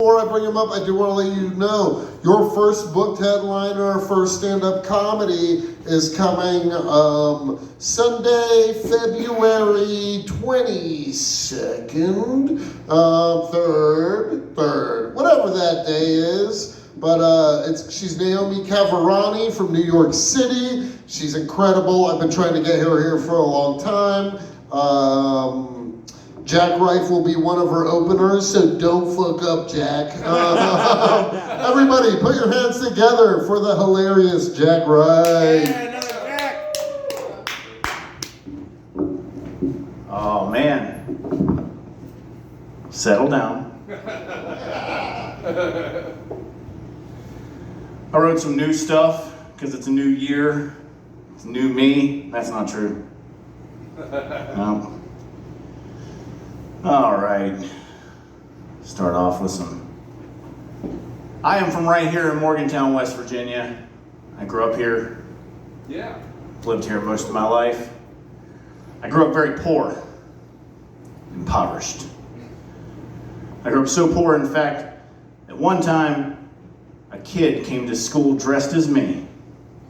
before I bring him up, I do want to let you know your first booked headliner for stand-up comedy is coming Sunday, February 22nd, 3rd, whatever that day is. But she's Naomi Cavarani from New York City. She's incredible. I've been trying to get her here for a long time. Jack Reif will be one of her openers, so don't fuck up, Jack. Everybody, put your hands together for the hilarious Jack Reif. Yeah, another Jack. Oh, man. Settle down. I wrote some new stuff because it's a new year. It's new me. That's not true. No. All right. Start off with some. I am from right here in Morgantown, West Virginia. I grew up here. Yeah. Lived here most of my life. I grew up very poor, impoverished. I grew up so poor, in fact, at one time, a kid came to school dressed as me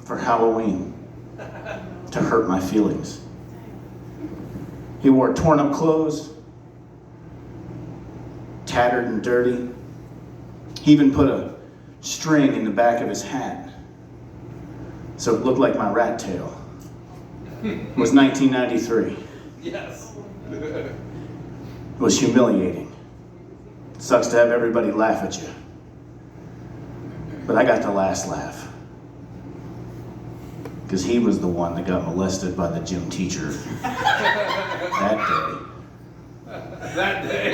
for Halloween to hurt my feelings. He wore torn up clothes, tattered and dirty. He even put a string in the back of his hat so it looked like my rat tail. It was 1993. Yes. It was humiliating. It sucks to have everybody laugh at you. But I got the last laugh. Because he was the one that got molested by the gym teacher that day. That day.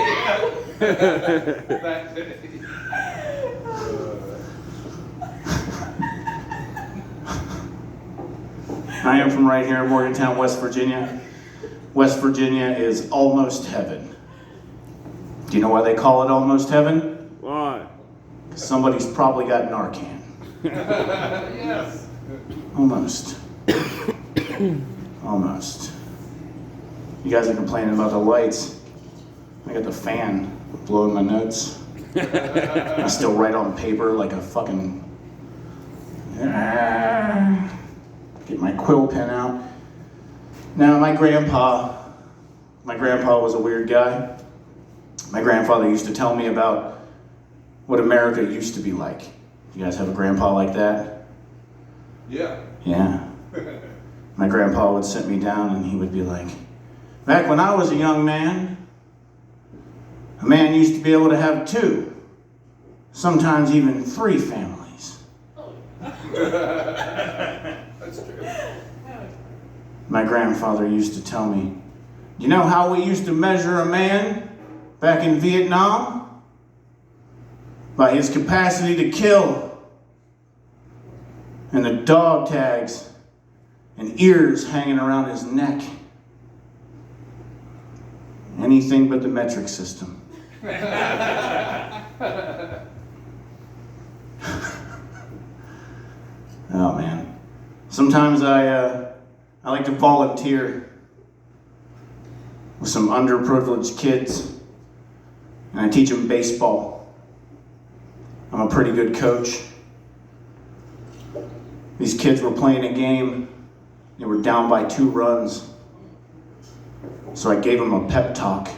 That day. I am from right here in Morgantown, West Virginia. West Virginia is almost heaven. Do you know why they call it almost heaven? Why? Somebody's probably got Narcan. Yes. Almost. Almost. You guys are complaining about the lights. I got the fan blowing my notes. I still write on paper like a fucking... Get my quill pen out. Now, my grandpa was a weird guy. My grandfather used to tell me about what America used to be like. You guys have a grandpa like that? Yeah. Yeah. My grandpa would sit me down and he would be like, back when I was a young man, a man used to be able to have 2, sometimes even 3 families. That's true. My grandfather used to tell me, you know how we used to measure a man back in Vietnam? By his capacity to kill. And the dog tags and ears hanging around his neck. Anything but the metric system. Oh man. Sometimes I like to volunteer with some underprivileged kids, and I teach them baseball. I'm a pretty good coach. These kids were playing a game. They were down by 2 runs. So I gave them a pep talk.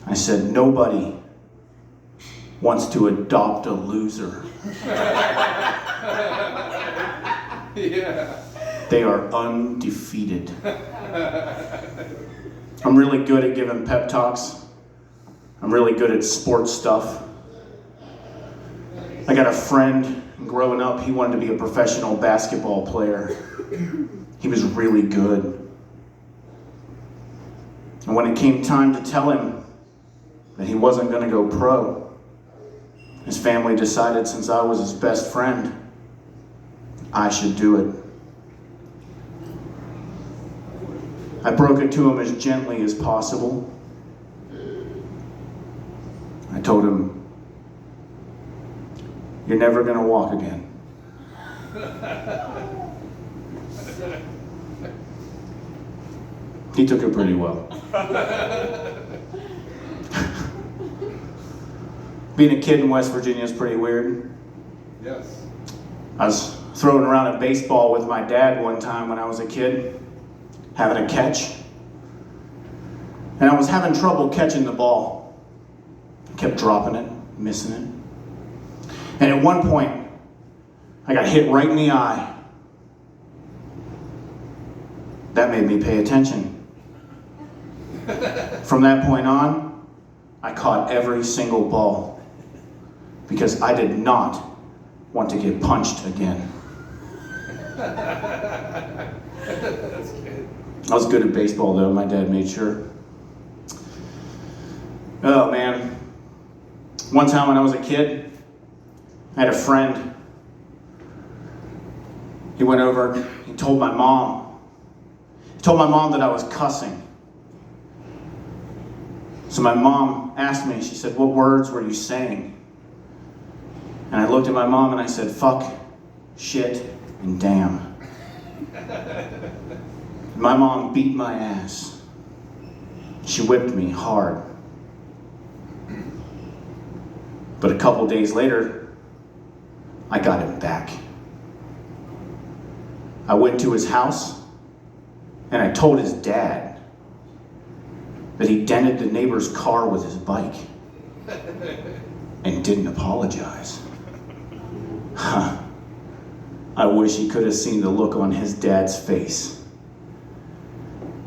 I said, nobody wants to adopt a loser. Yeah. They are undefeated. I'm really good at giving pep talks. I'm really good at sports stuff. I got a friend, growing up, he wanted to be a professional basketball player. He was really good. And when it came time to tell him that he wasn't going to go pro, his family decided since I was his best friend, I should do it. I broke it to him as gently as possible. I told him, you're never going to walk again. He took it pretty well. Being a kid in West Virginia is pretty weird. Yes. I was throwing around a baseball with my dad one time when I was a kid, having a catch. And I was having trouble catching the ball. I kept dropping it, missing it. And at one point, I got hit right in the eye. That made me pay attention. From that point on, I caught every single ball because I did not want to get punched again. That's good. I was good at baseball though, my dad made sure. Oh man. One time when I was a kid, I had a friend. He went over, he told my mom. He told my mom that I was cussing. So my mom asked me, she said, "What words were you saying?" And I looked at my mom and I said, "Fuck, shit, and damn." My mom beat my ass. She whipped me hard. But a couple days later, I got him back. I went to his house and I told his dad that he dented the neighbor's car with his bike and didn't apologize. Huh. I wish he could have seen the look on his dad's face.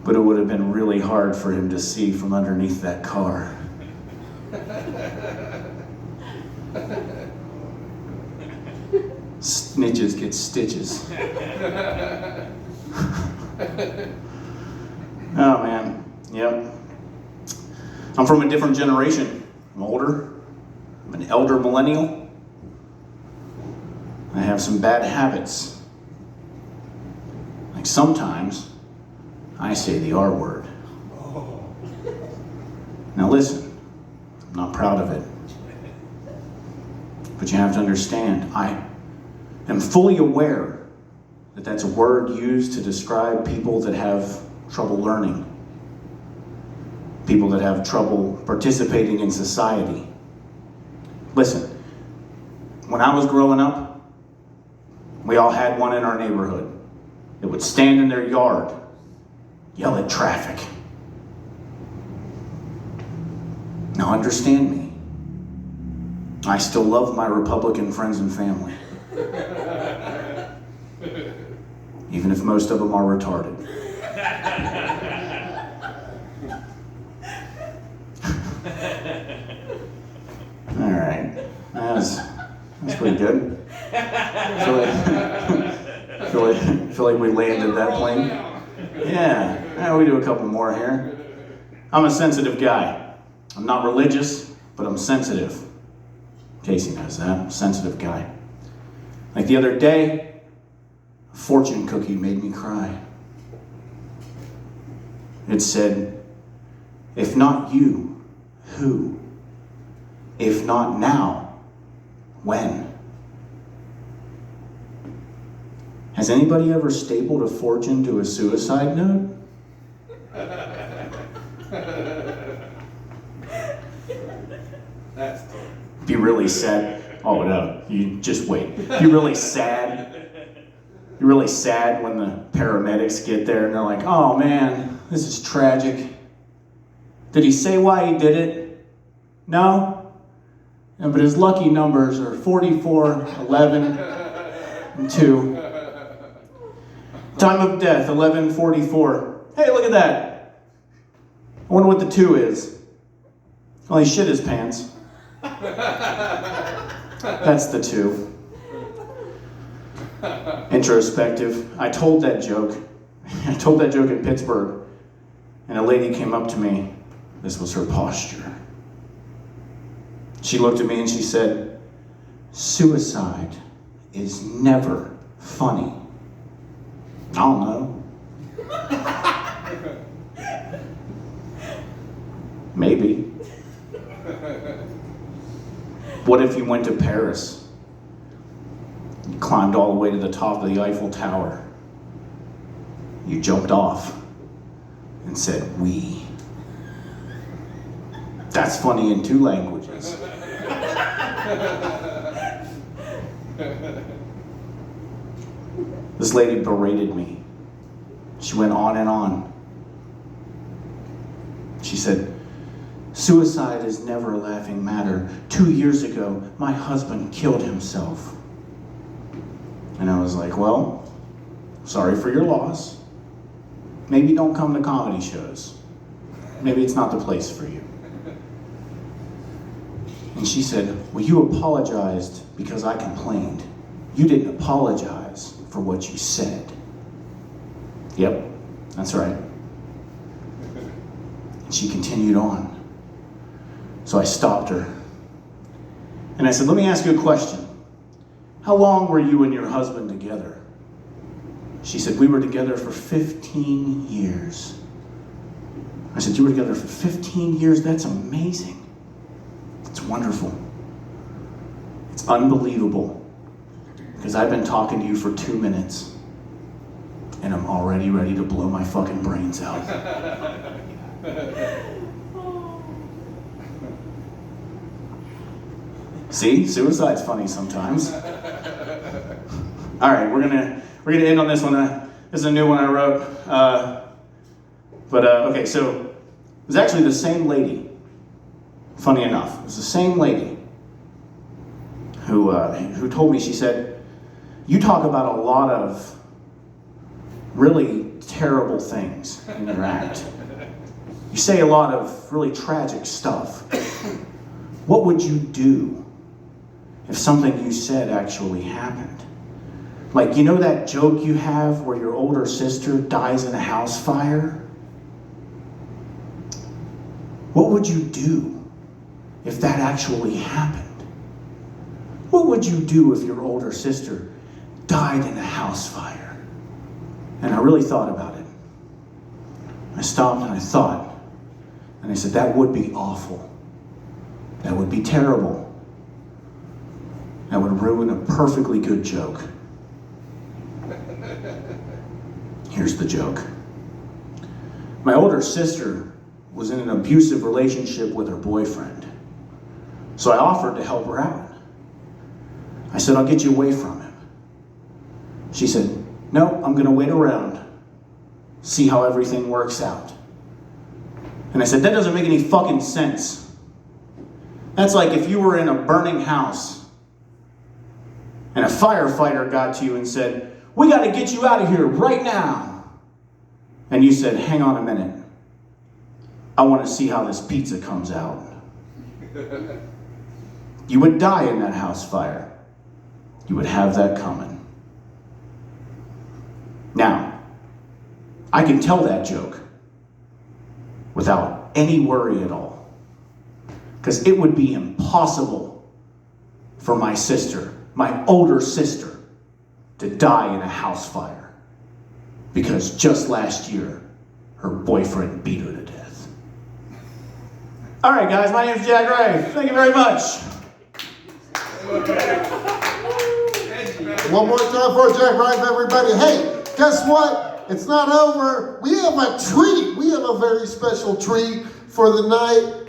But it would have been really hard for him to see from underneath that car. Snitches get stitches. Oh man, yep. I'm from a different generation. I'm older. I'm an elder millennial. I have some bad habits. Like sometimes, I say the R word. Now listen, I'm not proud of it. But you have to understand, I am fully aware that that's a word used to describe people that have trouble learning. People that have trouble participating in society. Listen, when I was growing up, we all had one in our neighborhood that would stand in their yard, yell at traffic. Now understand me. I still love my Republican friends and family. Even if most of them are retarded. All right, that's pretty good. Feel like we landed that plane. Yeah, we do a couple more here. I'm a sensitive guy. I'm not religious, but I'm sensitive. Casey knows that. I'm a sensitive guy. Like the other day, a fortune cookie made me cry. It said, "If not you, who? If not now, when?" Has anybody ever stapled a fortune to a suicide note? That's cool. Be really sad. Oh no, you just wait. Be really sad. Be really sad when the paramedics get there and they're like, "Oh man, this is tragic. Did he say why he did it? No? Yeah, but his lucky numbers are 44, 11, and 2. Time of death, 11:44. Hey, look at that. I wonder what the 2 is. Well, he shit his pants. That's the 2. Introspective. I told that joke. I told that joke in Pittsburgh, and a lady came up to me. This was her posture. She looked at me and she said, "Suicide is never funny." I don't know. Maybe. What if you went to Paris? You climbed all the way to the top of the Eiffel Tower. You jumped off and said, "We." That's funny in 2 languages. This lady berated me. She went on and on. She said, suicide is never a laughing matter. 2 years ago, my husband killed himself. And I was like, well, sorry for your loss. Maybe don't come to comedy shows. Maybe it's not the place for you. And she said, well, you apologized because I complained. You didn't apologize for what you said. Yep, that's right. And she continued on. So I stopped her. And I said, let me ask you a question. How long were you and your husband together? She said, we were together for 15 years. I said, you were together for 15 years? That's amazing. It's wonderful. It's unbelievable. Because I've been talking to you for 2 minutes. And I'm already ready to blow my fucking brains out. See, suicide's funny sometimes. All right, we're gonna end on this one. This is a new one I wrote. Okay, so it was actually the same lady. Funny enough, it was the same lady who told me. She said, "You talk about a lot of really terrible things in your act. You say a lot of really tragic stuff. What would you do if something you said actually happened? Like, you know that joke you have where your older sister dies in a house fire? What would you do if that actually happened? What would you do if your older sister died in a house fire?" And I really thought about it. I stopped and I thought. And I said, that would be awful. That would be terrible. That would ruin a perfectly good joke. Here's the joke. My older sister was in an abusive relationship with her boyfriend. So I offered to help her out. I said, I'll get you away from him. She said, no, I'm going to wait around, see how everything works out. And I said, that doesn't make any fucking sense. That's like if you were in a burning house and a firefighter got to you and said, we got to get you out of here right now. And you said, hang on a minute. I want to see how this pizza comes out. You would die in that house fire. You would have that coming. Now, I can tell that joke without any worry at all. Because it would be impossible for my sister, my older sister, to die in a house fire. Because just last year, her boyfriend beat her to death. All right, guys, my name's Jack Ray. Thank you very much. One more time for Jack Ray, everybody. Hey, guess what? It's not over. We have a treat. We have a very special treat for the night.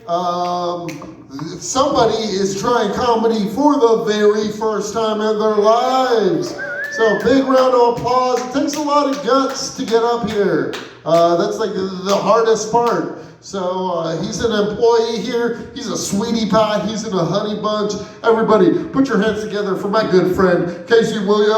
Somebody is trying comedy for the very first time in their lives. So big round of applause. It takes a lot of guts to get up here. That's like the hardest part. So he's an employee here. He's a sweetie pie. He's in a honey bunch. Everybody, put your hands together for my good friend, Casey Williams.